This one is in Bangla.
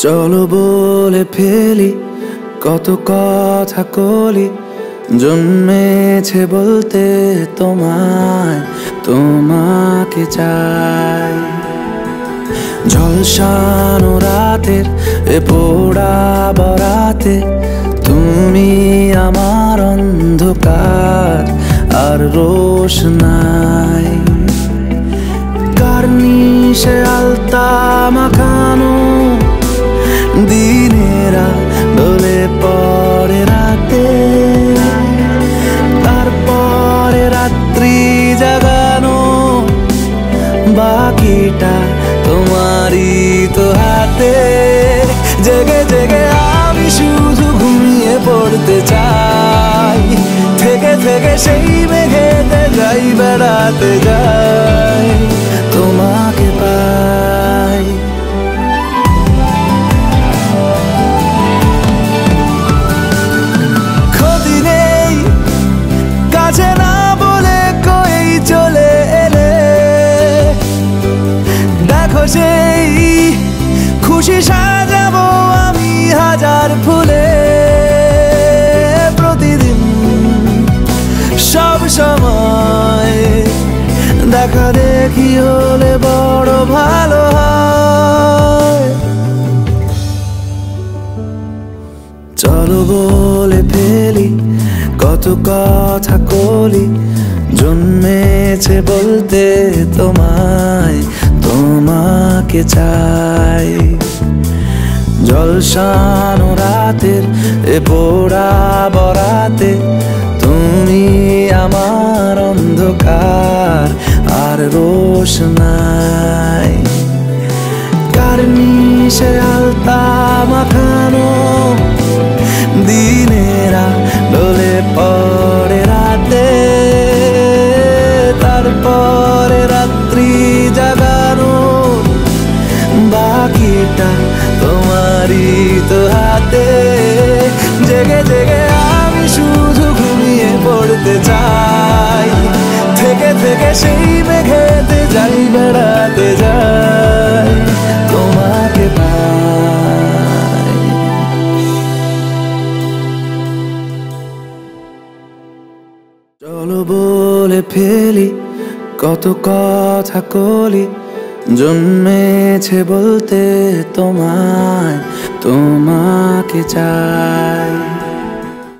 চলো বলে ফেলি কত কথা কলি, জন্মেছে বলতে তোমায়, তোমাকে চাই। ঝলসানো রাতের এ পোড়া বরাতে তুমি আমার অন্ধকার আর রোশনাই। কার্নিশে আলতা মাখানো দিনেরা ডলে পড়ে রাতে, তারপরে রাত্রি জাগানো বাকিটা তোমারই তো হাতে। জেগে জেগে আমি শুধু ঘুমিয়ে পড়তে চাই, থেকে থেকে সেই মেঘেতে যাই বেড়াতে যাই, তোমাকে পাই। ক্ষতি নেই কাছে না বলে কই চলে এলে, দেখো সেই খুশি সাজাবো আমি হাজার ফুলে। প্রতিদিন সব সময় দেখা দেখি হলে বড় ভালো হয়। চলো বলে ফেলি কত কথা কলি, জন্মেছে বলতে তোমায়, তোমাকে চাই। ঝলসানো রাতের এ পোড়া বরাতে তুমি আমার অন্ধকার আর রোশনাই। কার্নিশে আলতা মাখানো দিনেরা ডলে পড়ে রাতে, তারপরে রাত্রি জাগানো বাকিটা তোমারই তো হাতে। জেগে জেগে আমি শুধু ঘুমিয়ে পড়তে চাই, থেকে থেকে সেই মেঘেতে যাই বেড়াতে যাই, তোমাকে পাই। চলো বলে ফেলি কত কথা কলি, জন্মেছে বলতে তোমায়, তোমাকে চাই।